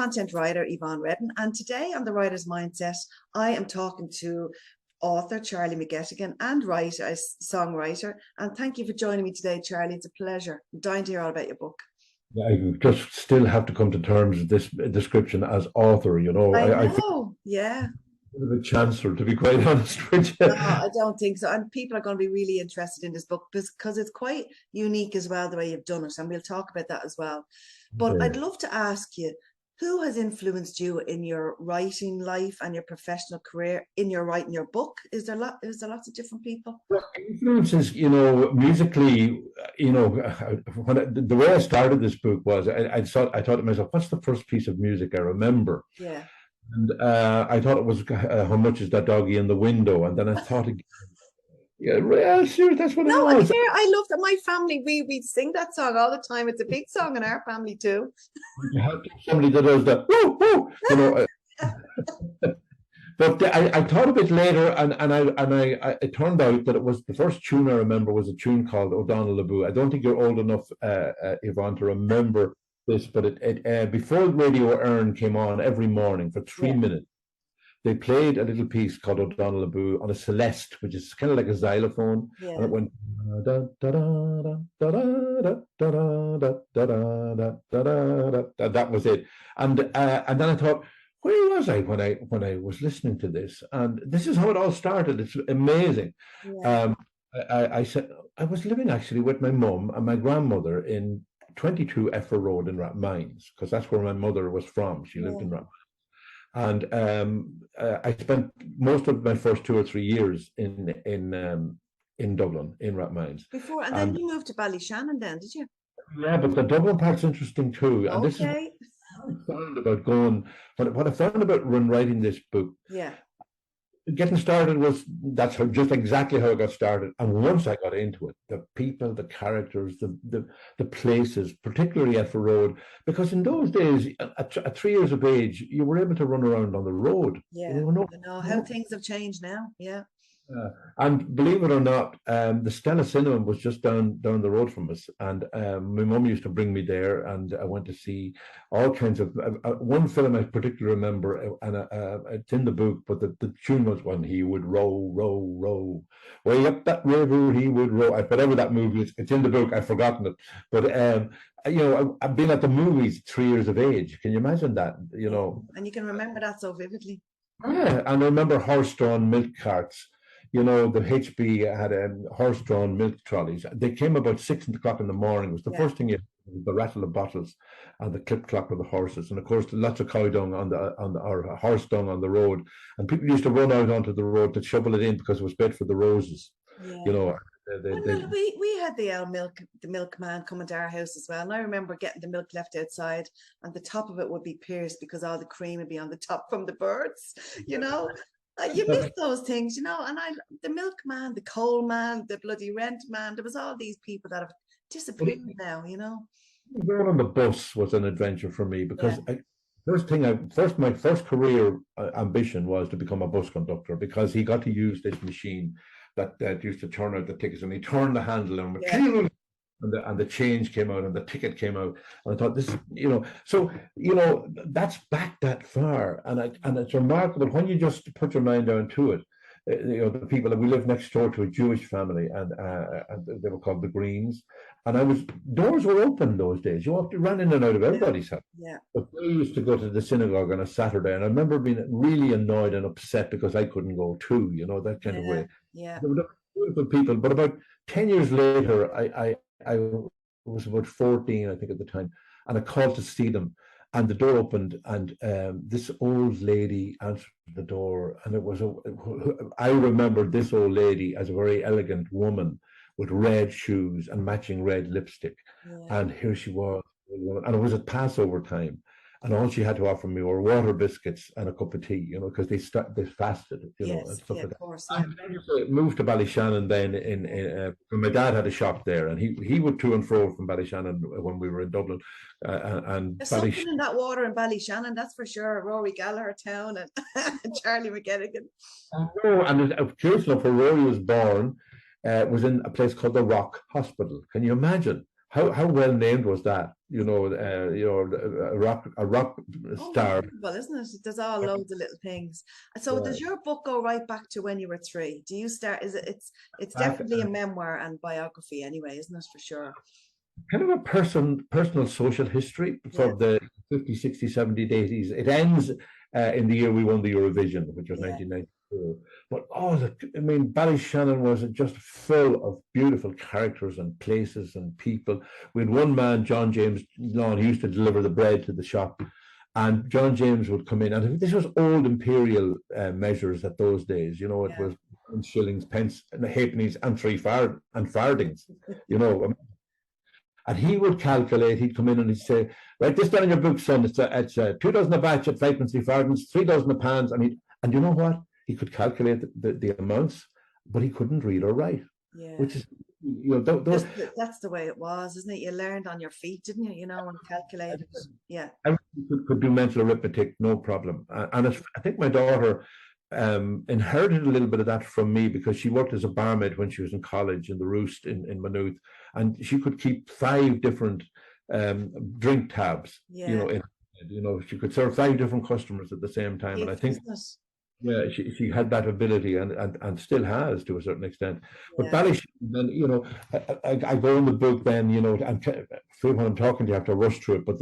content writer Yvonne Redden, and today on The Writer's Mindset, I am talking to author Charlie McGettigan and songwriter. And thank you for joining me today, Charlie. It's a pleasure. I'm dying to hear all about your book. I just still have to come to terms with this description as author, I know, yeah. A bit of a chancer, to be quite honest with you. No, I don't think so. And people are going to be really interested in this book because it's quite unique as well, the way you've done it. And we'll talk about that as well. But I'd love to ask you, who has influenced you in your writing life and your professional career in your writing your book? Is there lots of different people? Well, influences, musically, the way I started this book was I thought to myself, what's the first piece of music I remember? Yeah. And I thought it was How Much Is That Doggy in the Window? And then I thought again, seriously, that's what it was. I love that. My family, we sing that song all the time. It's a big song in our family too. You have somebody that does that, woo, woo, But I thought of it later, and it turned out that it was the first tune I remember was a tune called O'Donnell Laboo. I don't think you're old enough, Yvonne, to remember this, but it before Radio Earn came on every morning for 3 minutes, they played a little piece called O'Donnell Laboo on a celeste, which is kind of like a xylophone, and it went da da da da da da da da da da da. That was it, and then I thought, where was I when I was listening to this? And this is how it all started. It's amazing. Yeah. I said I was living actually with my mum and my grandmother in 22 Effer Road in Rathmines, because that's where my mother was from. She lived in Rathmines. And I spent most of my first 2 or 3 years in Dublin, in Rathmines. And then you moved to Ballyshannon then, did you? Yeah, but the Dublin part's interesting too. And this is what I found about what I found about writing this book. Yeah. Getting started that's just exactly how I got started. And once I got into it, the people, the characters, the places, particularly Effer Road, because in those days, at 3 years of age, you were able to run around on the road. Yeah, I know how things have changed now. Yeah. And believe it or not, the Stella Cinema was just down the road from us, and my mum used to bring me there, and I went to see all kinds of one film I particularly remember, and it's in the book, but the tune was when he would row, row, row, way up that river he would row. Whatever that movie is, it's in the book. I've forgotten it, but I've been at the movies 3 years of age. Can you imagine that? And you can remember that so vividly. Yeah, and I remember horse-drawn milk carts. The HB had horse-drawn milk trolleys. They came about 6 o'clock in the morning. It was the first thing you heard, the rattle of bottles and the clip-clop of the horses. And of course, lots of cow dung or horse dung on the road. And people used to run out onto the road to shovel it in because it was bed for the roses. Yeah. We had the milkman coming to our house as well. And I remember getting the milk left outside, and the top of it would be pierced because all the cream would be on the top from the birds, You miss those things, and the milkman, the coal man, the bloody rent man, there was all these people that have disappeared now, Going on the bus was an adventure for me because my first career ambition was to become a bus conductor, because he got to use this machine that used to turn out the tickets, and he turned the handle and the change came out and the ticket came out, and I thought, this, that's back that far, and it's remarkable when you just put your mind down to it. The people that we lived next door to a Jewish family, and they were called the Greens, and doors were open those days. You ran in and out of everybody's house. Yeah. But we used to go to the synagogue on a Saturday, and I remember being really annoyed and upset because I couldn't go too, that kind of way. Yeah. They were beautiful people, but about 10 years later, I was about 14, I think, at the time, and I called to see them, and the door opened, and this old lady answered the door, and I remember this old lady as a very elegant woman with red shoes and matching red lipstick, and here she was, and it was at Passover time, and all she had to offer me were water biscuits and a cup of tea, because they fasted, and stuff like that. Of course, I moved to Ballyshannon then. My dad had a shop there, and he would to and fro from Ballyshannon when we were in Dublin. And there's something in that water in Ballyshannon, that's for sure. Rory Gallagher town and Charlie McGettigan. And curious enough, where Rory was born was in a place called the Rock Hospital. Can you imagine? how well named was that? A rock Oh, star. unbelievable, isn't it? There's all loads of little things. So Yeah. does your book go right back to when you were 3? Do you start, it's Back, definitely a memoir and biography anyway, isn't it, for sure? kind of a personal social history Yeah, for the 50s, 60s, 70s, 80s. It ends in the year we won the Eurovision, which was yeah, 1994. But I mean, Ballyshannon was just full of beautiful characters and places and people. We had one man, John James Lawn, he used to deliver the bread to the shop. And John James would come in, and this was old imperial measures at those days. It yeah. was shillings, pence, and halfpennies, and farthings. You know, and he would calculate, he'd come in and he'd say, write this down in your book, son. It's 2 dozen a batch at 5 farthings, 3 dozen a pounds. And you know what? He could calculate the amounts, but he couldn't read or write, Yeah. which is, those, That's the way it was, isn't it? You learned on your feet, didn't you? And calculated. Yeah. everyone could do mental arithmetic, no problem. And I think my daughter inherited a little bit of that from me because she worked as a barmaid when she was in college in the Roost in Maynooth, and she could keep 5 different drink tabs. Yeah. She could serve 5 different customers at the same time, and I think she had that ability and still has to a certain extent. But Ballysh, then I go in the book then I'm when I'm talking to you I have to rush through it, but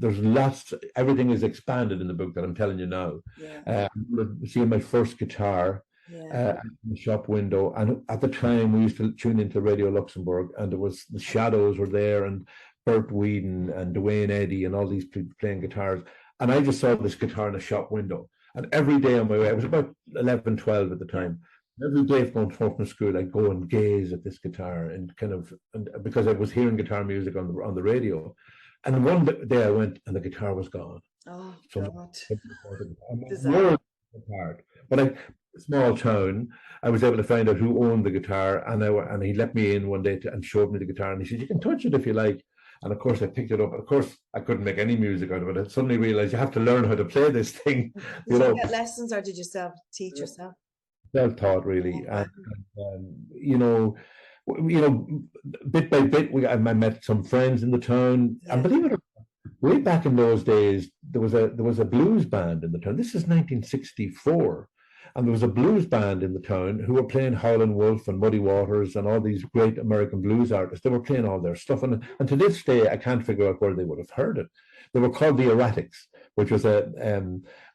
there's lots. Everything is expanded in the book that I'm telling you now. Seeing my first guitar in the shop window, and at the time we used to tune into Radio Luxembourg, and there was the Shadows were there, and Bert Whedon and Dwayne Eddy and all these people playing guitars, and I just saw this guitar in a shop window. And every day on my way, I was about 11, 12 at the time. Every day going home from school, I'd go and gaze at this guitar and because I was hearing guitar music on the radio. And one day I went and the guitar was gone. Oh, so God. But a small town, I was able to find out who owned the guitar, and he let me in one day and showed me the guitar, and he said, "You can touch it if you like." And of course, I picked it up. Of course, I couldn't make any music out of it. I suddenly realized you have to learn how to play this thing. Did you get lessons, or did you teach yourself? Self-taught, really. Bit by bit, I met some friends in the town. And believe it or not, way back in those days, there was a blues band in the town. This is 1964. And there was a blues band in the town who were playing Howlin' Wolf and Muddy Waters and all these great American blues artists. They were playing all their stuff. And to this day, I can't figure out where they would have heard it. They were called the Erratics, which was a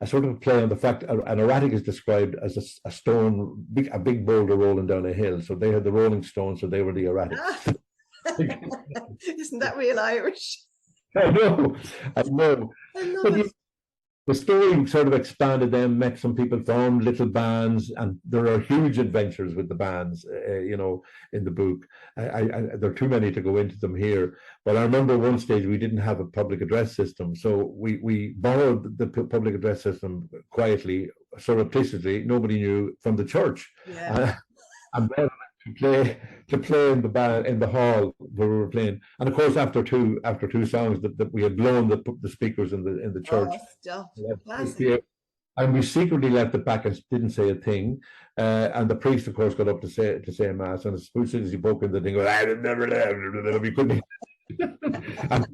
sort of a play on the fact an erratic is described as a big boulder rolling down a hill. So they had the Rolling Stones, so they were the Erratics. Isn't that real Irish? I know. I love it. The story sort of expanded them, met some people, formed little bands, and there are huge adventures with the bands, in the book. There are too many to go into them here. But I remember one stage we didn't have a public address system. So we borrowed the public address system quietly, surreptitiously, nobody knew, from the church. Yeah. And then to play in the band in the hall where we were playing, and of course after two songs that we had blown the speakers in the church. And we secretly left it back and didn't say a thing. And the priest, of course, got up to say mass, and as soon as he broke in the thing, we couldn't. And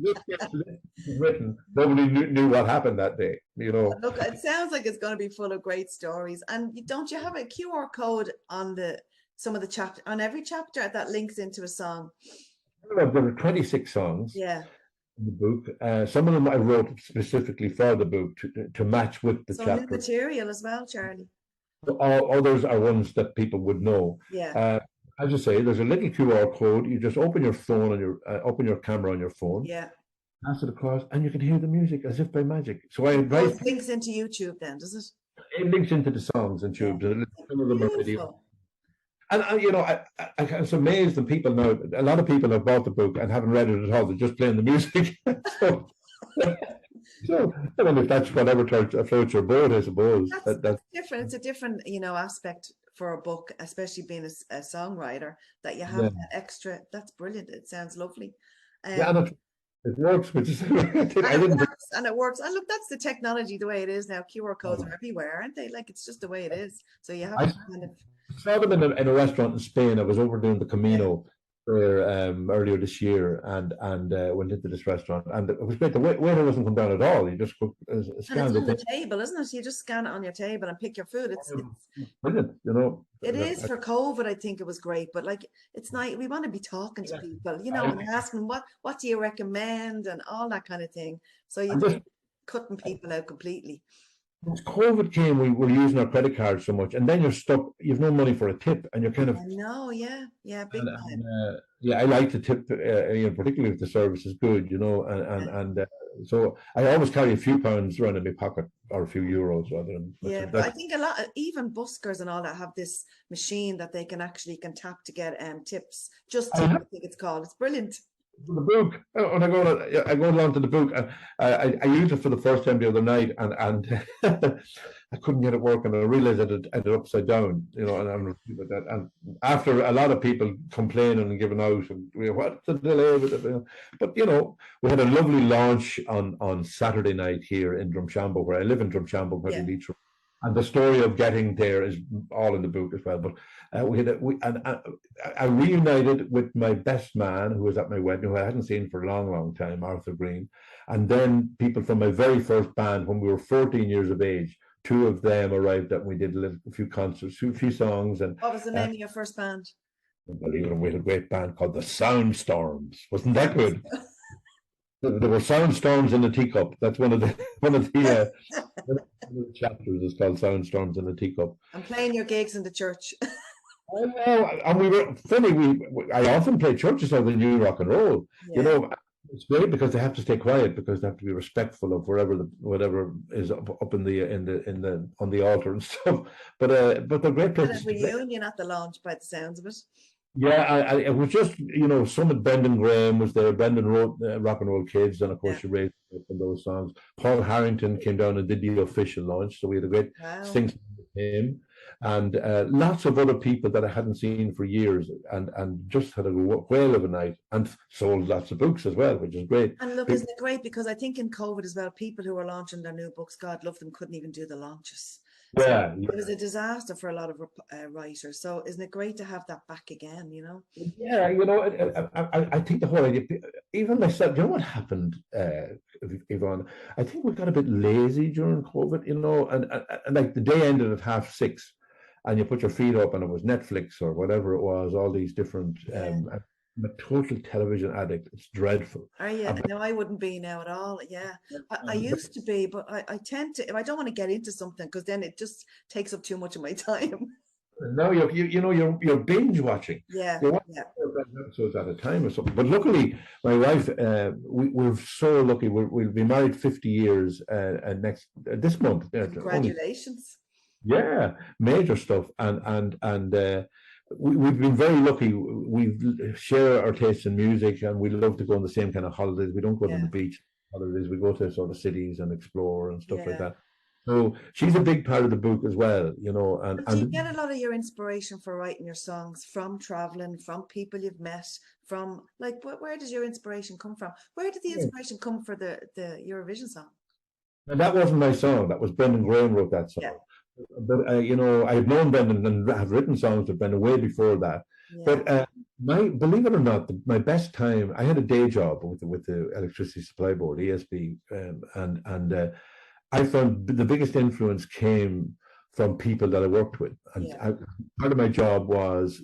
written, nobody knew what happened that day. Look, it sounds like it's going to be full of great stories. And don't you have a QR code on some of the chapter on every chapter that links into a song? There were 26 songs. Yeah. In the book. Some of them I wrote specifically for the book to match with the chapter. New material as well, Charlie. Others are ones that people would know. Yeah. As I say, there's a little QR code. You just open your phone open your camera on your phone. Yeah. Pass it across, and you can hear the music as if by magic. So I advise. It links into YouTube, then, does it? It links into the songs and YouTube. Yeah. Some of them are video. And I'm amazed that people now. A lot of people have bought the book and haven't read it at all. They're just playing the music. So I don't know if that's whatever floats your boat, I suppose. That's different. It's a different, aspect for a book, especially being a songwriter, that you have that extra. That's brilliant. It sounds lovely. And it works, which is and it works. And look, that's the technology, the way it is now. QR codes are everywhere, aren't they? Like, it's just the way it is. So you have to kind of. I saw them in a restaurant in Spain. I was over doing the Camino, there earlier this year, and went into this restaurant, and it was great. The waiter doesn't come down at all. He just And it's scanned the on the thing. table, isn't it? You just scan it on your table and pick your food. Brilliant, you know. It is for COVID. I think it was great, but like it's nice. We want to be talking to people, you know, and asking what do you recommend and all that kind of thing. So you're just cutting people out completely. Since COVID came, we were using our credit cards so much, and then you're stuck. You've no money for a tip, and you're kind of. No, yeah, big time. Yeah, I like to tip, you know, particularly if the service is good, you know, and so I always carry a few pounds around in my pocket, or a few euros rather than. Yeah, but I think a lot, even buskers and all that have this machine that they can tap to get tips. Just tip, I think it's called. It's brilliant. The book, when I go along to the book, I used it for the first time the other night, and I couldn't get it working. I realized that it ended upside down, you know, and after a lot of people complaining and giving out, and what's the delay with it? But you know, we had a lovely launch on Saturday night here in Drumshanbo, where I live in Drumshanbo, where Leitrim. And the story of getting there is all in the book as well. But I reunited with my best man, who was at my wedding, who I hadn't seen for a long, long time, Arthur Green. And then people from my very first band, when we were 14 years of age, two of them arrived and we did a few concerts, a few songs. And what was the name of your first band? We had a great band called the Soundstorms. Wasn't that good? There were soundstorms in a teacup. That's one of the chapters is called Soundstorms in a Teacup. I'm playing your gigs in the church. I know, and we were funny. I often play churches of the new rock and roll. You know, it's great because they have to stay quiet because they have to be respectful of whatever is up in the on the altar and stuff. But they're great places. A reunion at the launch, by the sounds of it. Yeah, it was just, you know, some of Brendan Graham was there. Brendan wrote Rock and Roll Kids, and of course, you raised those songs. Paul Harrington came down and did the official launch, so we had a great sing with him, and lots of other people that I hadn't seen for years, and just had a whale of a night, and sold lots of books as well, which is great. And look, isn't it great? Because I think in COVID as well, people who were launching their new books, God love them, couldn't even do the launches. Yeah, it was a disaster for a lot of writers. So isn't it great to have that back again, you know? Yeah, you know, I think the whole idea, even myself, you know what happened, Yvonne? I think we got a bit lazy during COVID, you know, and like the day ended at 6:30, and you put your feet up and it was Netflix or whatever it was, all these different I'm a total television addict. It's dreadful. Oh yeah, no, I wouldn't be now at all. Yeah, I used to be, but I tend to. I don't want to get into something because then it just takes up too much of my time. No, you're binge watching. Yeah, you're watching episodes at a time or something. But luckily, my wife, we're so lucky. We'll be married 50 years this month. Congratulations. Yeah, major stuff, and we've been very lucky. We share our tastes in music, and we love to go on the same kind of holidays. We don't go to the beach holidays. We go to sort of cities and explore and stuff like that. So she's a big part of the book as well, you know. And do you get a lot of your inspiration for writing your songs from traveling, from people you've met, from like where does your inspiration come from? Where did the inspiration come for the Eurovision song? And that wasn't my song. That was Brendan Graham wrote that song. Yeah. But you know, I've known Brendan and have written songs with Brendan way before that. Yeah. But believe it or not, my best time, I had a day job with the Electricity Supply Board, ESB, and I found the biggest influence came from people that I worked with. And part of my job was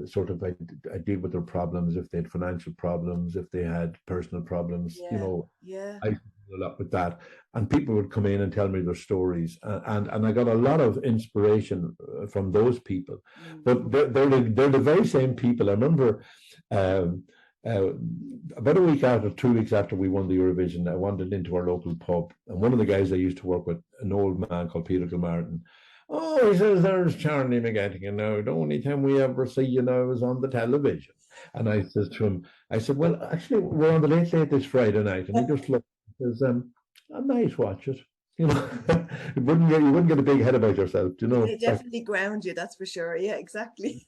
sort of I deal with their problems, if they had financial problems, if they had personal problems, you know. Yeah. I a lot with that, and people would come in and tell me their stories, and I got a lot of inspiration from those people. But they're the very same people. I remember about a week after, 2 weeks after we won the Eurovision, I wandered into our local pub, and one of the guys I used to work with, an old man called Peter Gilmartin, he says, there's Charlie McGettigan now. The only time we ever see you now is on the television. And I says to him, I said, well, actually, we're on the late this Friday night. And he just looked and says, I might watch it. You know, you wouldn't get a big head about yourself, you know. They definitely ground you, that's for sure. Yeah, exactly.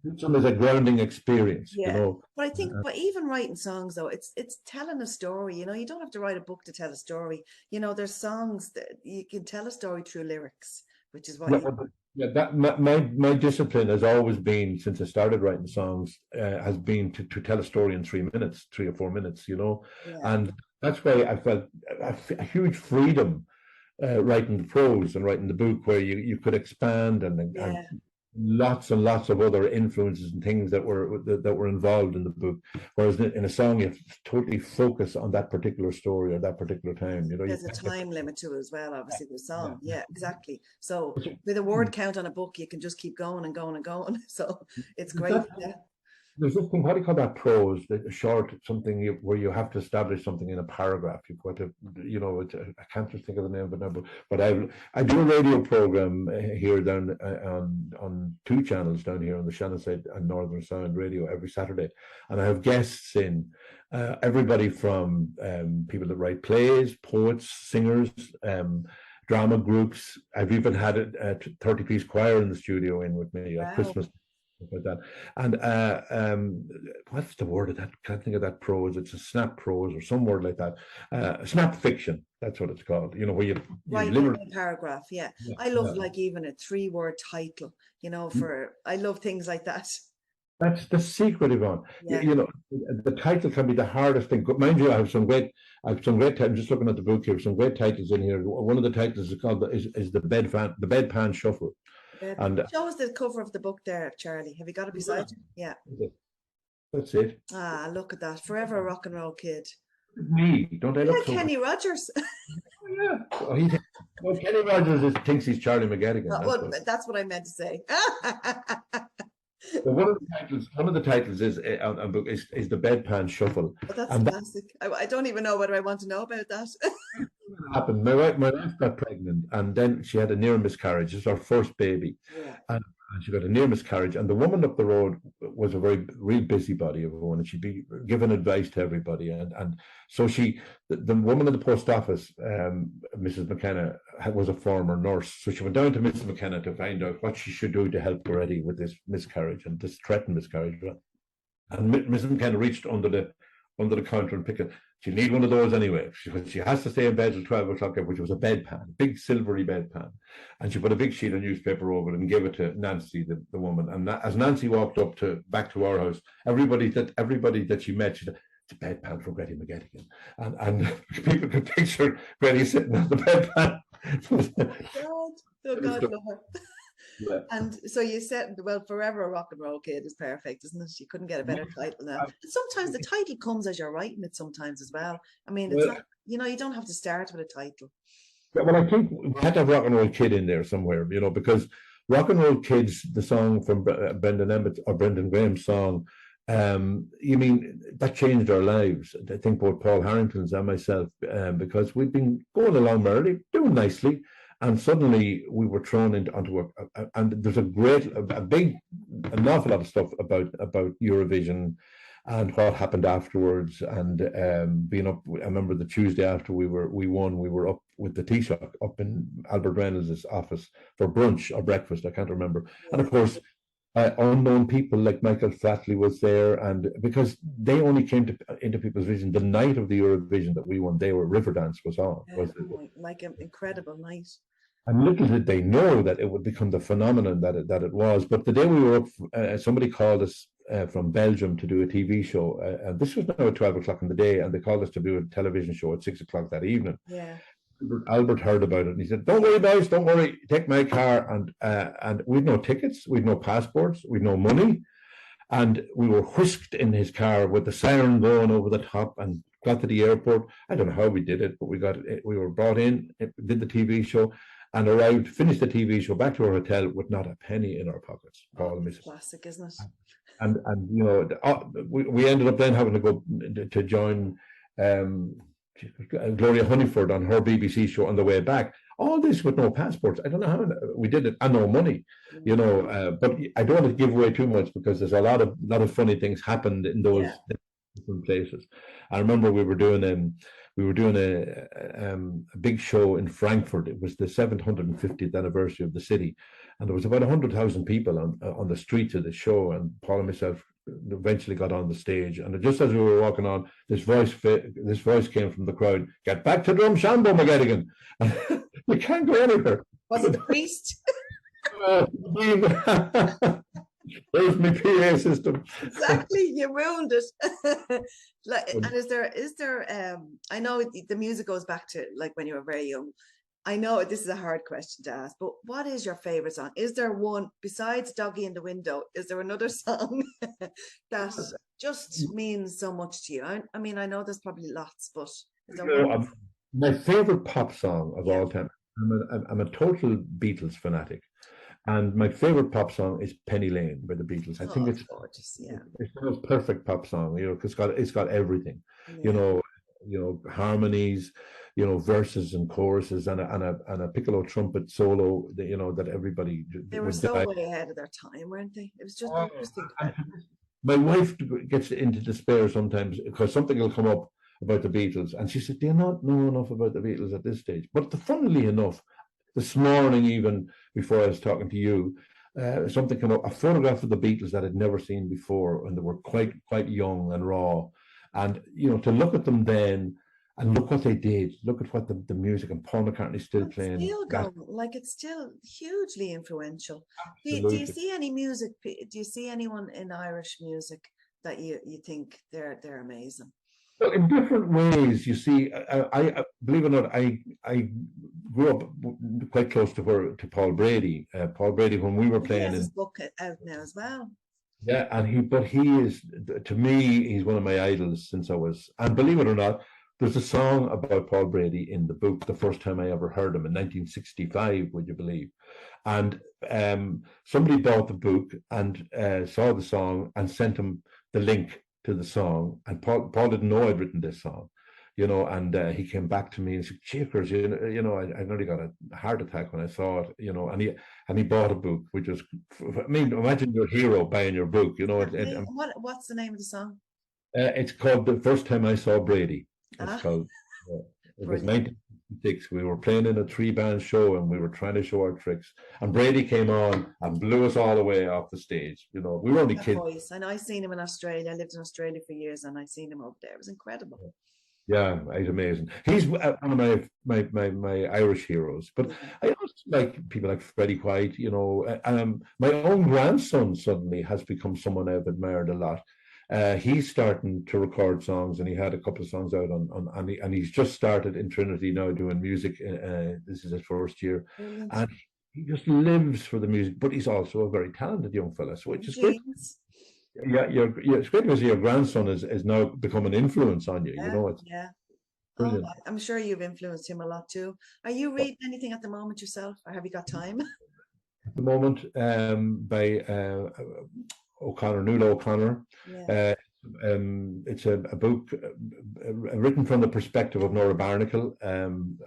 It's a grounding experience, you know. But I think, but even writing songs, though, it's telling a story. You know, you don't have to write a book to tell a story. You know, there's songs that you can tell a story through lyrics, which is what. Yeah, that my discipline has always been, since I started writing songs, has been to tell a story in 3 minutes, 3 or 4 minutes, Yeah, and that's why I felt a huge freedom writing the prose and writing the book, where you could expand and yeah. lots and lots of other influences and things that were involved in the book. Whereas in a song, you have to totally focus on that particular story or that particular time. You There's a can't get. time limit to it as well, obviously, the song. Yeah. Yeah, exactly. So with a word count on a book, you can just keep going and going and going. So it's great. Yeah. There's this thing, what do you call that prose? The short something where you have to establish something in a paragraph. You've got to, I can't just think of the name of it now, but I do a radio program here down on 2 channels down here on the Shannon side and Northern Sound Radio every Saturday, and I have guests in, everybody from people that write plays, poets, singers, drama groups. I've even had a 30-piece choir in the studio in with me at Wow. Christmas, like that. And what's the word of that? Can't think of that prose. It's a snap prose or some word like that. Snap fiction. That's what it's called. Where you Writing literally. a paragraph. Yeah. Yeah, I love yeah. like even a 3-word title, I love things like that. That's the secret, Yvonne. Yeah. The title can be the hardest thing. But mind you, I have some great. I'm just looking at the book here. Some great titles in here. One of the titles is called is the bedpan shuffle. And Show us the cover of the book there, Charlie. Have you got it beside you? Yeah. that's it. Ah, look at that. Forever a rock and roll kid. Me, don't I You look like so? Kenny Rogers. Yeah. Well, Kenny Rogers thinks he's Charlie McGettigan. That's what I meant to say. Well, one of the titles is the bedpan shuffle. But that's And that classic. I don't even know whether I want to know about that. happened. My wife got pregnant, and then she had a near miscarriage. It's her first baby, Yeah. and she got a near miscarriage. And the woman up the road was a real busybody of a woman, and she'd be giving advice to everybody. And so the woman in the post office, Mrs. McKenna, was a former nurse. So she went down to Mrs. McKenna to find out what she should do to help Goretti with this miscarriage and this threatened miscarriage. And Mrs. McKenna reached under the counter and picked it. She need one of those anyway. She has to stay in bed till 12 o'clock, which was a bedpan, big silvery bedpan. And she put a big sheet of newspaper over it and gave it to Nancy, the woman. And as Nancy walked back to our house, everybody that she met, she said, "It's a bedpan for Gretty McGettigan." And people could picture Gretty sitting on the bedpan. God, love her. Yeah. And so you said, well, Forever a Rock and Roll Kid is perfect, isn't it? You couldn't get a better title now. And sometimes the title comes as you're writing it sometimes as well. I mean, it's not, you don't have to start with a title. Well, I think we had to have Rock and Roll Kid in there somewhere, because Rock and Roll Kids, the song from Brendan Emmett or Brendan Graham's song, that changed our lives. I think both Paul Harrington's and myself, because we'd been going along merrily, doing nicely. And suddenly we were thrown onto and there's an awful lot of stuff about Eurovision and what happened afterwards. And being up, I remember the Tuesday after we won, we were up with the Taoiseach up in Albert Reynolds' office for brunch or breakfast, I can't remember. Yeah. And of course, unknown people like Michael Flatley was there, and because they only came into people's vision the night of the Eurovision that we won, Riverdance was on. Like an incredible night. And little did they know that it would become the phenomenon that it was. But the day we were up, somebody called us from Belgium to do a TV show. And this was now at 12 o'clock in the day, and they called us to do a television show at 6 o'clock that evening. Yeah. Albert heard about it, and he said, "Don't worry, guys, don't worry. Take my car." And we'd no tickets, we'd no passports, we'd no money. And we were whisked in his car with the siren going over the top and got to the airport. I don't know how we did it, but we were brought in, did the TV show, and arrived, finished the TV show, back to our hotel with not a penny in our pockets. Classic, isn't it? And we ended up then having to go to join Gloria Honeyford on her BBC show on the way back. All this with no passports. I don't know how we did it, and no money, but I don't want to give away too much because there's a lot of funny things happened in those different places. I remember we were doing a big show in Frankfurt. It was the 750th anniversary of the city, and there was about 100,000 people on the streets of the show. And Paul and myself eventually got on the stage, and just as we were walking on, this voice came from the crowd: "Get back to Drumshanbo, McGettigan." You can't go anywhere. Was it the priest? There's my PA system. Exactly, you ruined it. Like, and is there I know the music goes back to like when you were very young. I know this is a hard question to ask, but what is your favorite song? Is there one besides Doggy in the Window? Is there another song that just means so much to you? I mean, I know there's probably lots, but is there one? My favorite pop song of Yeah. all time. I'm a total Beatles fanatic, and my favorite pop song is Penny Lane by the Beatles. I think Oh, it's gorgeous. Yeah. it's the most perfect pop song, you know, because it's got everything, Yeah. you know, harmonies, you know, verses and choruses, and a piccolo trumpet solo that, you know, that everybody They were would so die. way ahead of their time, weren't they? It was just, Oh, just and incredible. my wife gets into despair sometimes because something will come up about the Beatles, and she said, "Do you not know enough about the Beatles at this stage?" But funnily enough, this morning, even before I was talking to you, something came up, a photograph of the Beatles that I'd never seen before, and they were quite young and raw. And, you know, to look at them then and look what they did, look at what the music, and Paul McCartney's still It's playing. still going, like it's still hugely influential. Do you Absolutely. see any music? Do you see anyone in Irish music that you think they're amazing? Well, in different ways, you see, I believe it or not, I grew up quite close to Paul Brady. Paul Brady, when we were He playing has his in, book out now as well. yeah, and he is, to me, he's one of my idols since I was, and believe it or not, there's a song about Paul Brady in the book, the first time I ever heard him in 1965, would you believe? And somebody bought the book and saw the song and sent him the link to the song. And Paul didn't know I'd written this song, you know, and he came back to me and said, "Checkers, you know, I nearly got a heart attack when I saw it, you know." And he bought a book, which was, I mean, imagine your hero buying your book, you know. Exactly. What's the name of the song? It's called The First Time I Saw Brady. It's Ah, called. It was brilliant. 1966. We were playing in a three-band show, and we were trying to show our tricks. And Brady came on and blew us all away off the stage. You know, we were only That kids. voice. And I seen him in Australia. I lived in Australia for years, and I seen him over there. It was incredible. Yeah, he's amazing. He's one of my Irish heroes. But Yeah. I also like people like Freddie White. You know, my own grandson suddenly has become someone I've admired a lot. He's starting to record songs, and he had a couple of songs out and he's just started in Trinity now doing music. This is his first year, Brilliant. and he just lives for the music. But he's also a very talented young fella, so which is great. Jeans. Yeah, it's great to see your grandson is now become an influence on you. You Yeah, know, it's yeah. Oh, brilliant. I'm sure you've influenced him a lot too. Are you reading anything at the moment yourself, or have you got time? At the moment, by Nuala O'Connor. Yeah. It's a book written from the perspective of Nora Barnacle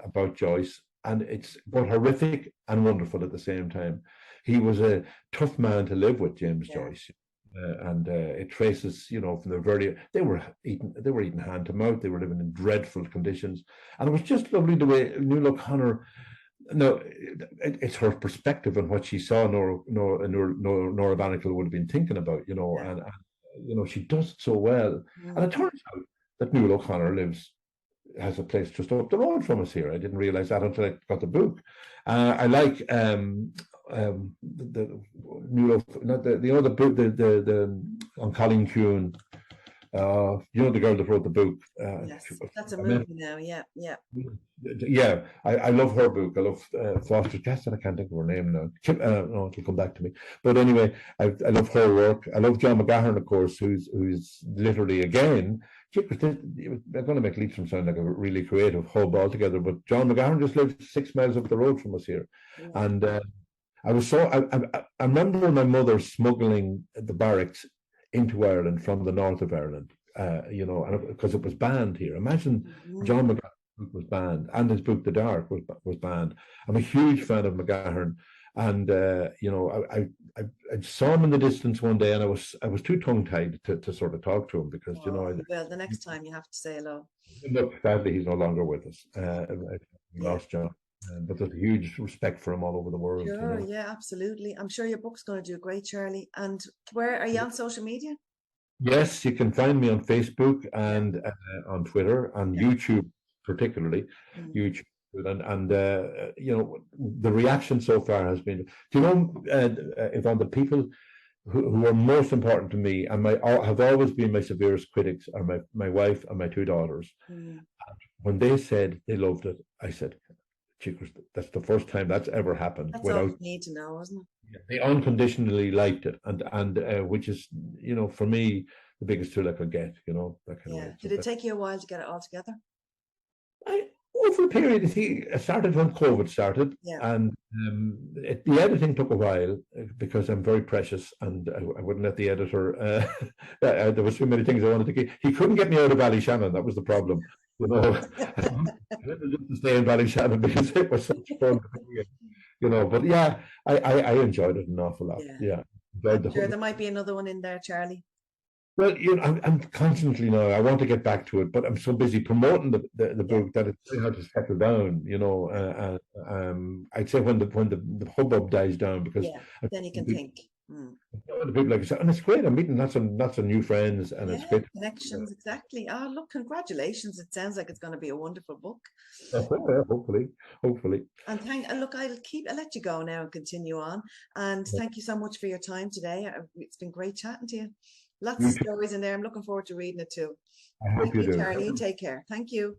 about Joyce, and it's both horrific and wonderful at the same time. He was a tough man to live with, James Yeah. Joyce, and it traces, you know, from the very they were eaten hand to mouth. They were living in dreadful conditions, and it was just lovely the way Nuala O'Connor. No, it's her perspective on what she saw Nora Bannicle would have been thinking about, you know, Yeah. and you know, she does it so well. And it turns out that Nuala O'Connor has a place just up the road from us here. I didn't realize that until I got the book. I like the Nuala, not the other book, the on Colleen Kuhn. You know, the girl that wrote the book. Yes, that's a movie now. Yeah, yeah. Yeah, I love her book. I love Foster. Guess that I can't think of her name now. No, it'll come back to me. But anyway, I love her work. I love John McGahern, of course, who's literally again. They're going to make Leitrim sound like a really creative hub altogether. But John McGahern just lives 6 miles up the road from us here, Yeah. and I remember my mother smuggling the barracks into Ireland from the north of Ireland. You know, and because it was banned here. Imagine John McGahern was banned, and his book The Dark was banned. I'm a huge fan of McGahern, and you know, I saw him in the distance one day, and I was too tongue tied to sort of talk to him because you know. Well, the next time you have to say hello. Look, sadly, he's no longer with us. We Yeah. lost John, but there's a huge respect for him all over the world. Sure, You know? yeah, absolutely. I'm sure your book's going to do great, Charlie. And where are you on social media? Yes, you can find me on Facebook and on Twitter, and Yeah. YouTube particularly. Mm. YouTube, And you know, the reaction so far has been, do you know, Yvonne, the people who are most important to me and have always been my severest critics are my wife and my two daughters. When they said they loved it, I said, "Cheekers, that's the first time that's ever happened." That's all you need to know, isn't it? They unconditionally liked it, and which is, you know, for me the biggest thrill I could get. You know, that kind of way. Did it take you a while to get it all together? Over a period, I started when COVID started, and the editing took a while because I'm very precious, and I wouldn't let the editor. There was too many things I wanted to get. He couldn't get me out of Ballyshannon. That was the problem, you know. I wanted to stay in Ballyshannon because it was such fun, you know. But yeah, I enjoyed it an awful lot. Yeah, I'm sure there might be another one in there, Charlie. Well, you know, I'm constantly now. I want to get back to it, but I'm so busy promoting the book that it's very hard to settle down. You know, I'd say when the hubbub dies down, because then you can think. The people like and it's great. I'm meeting lots of new friends, and it's great connections. Exactly. Oh, look, congratulations! It sounds like it's going to be a wonderful book. Hopefully. And look, I'll let you go now and continue on. And thank you so much for your time today. It's been great chatting to you. Lots of stories in there. I'm looking forward to reading it too. I hope you do. Charlie. Take care. Thank you.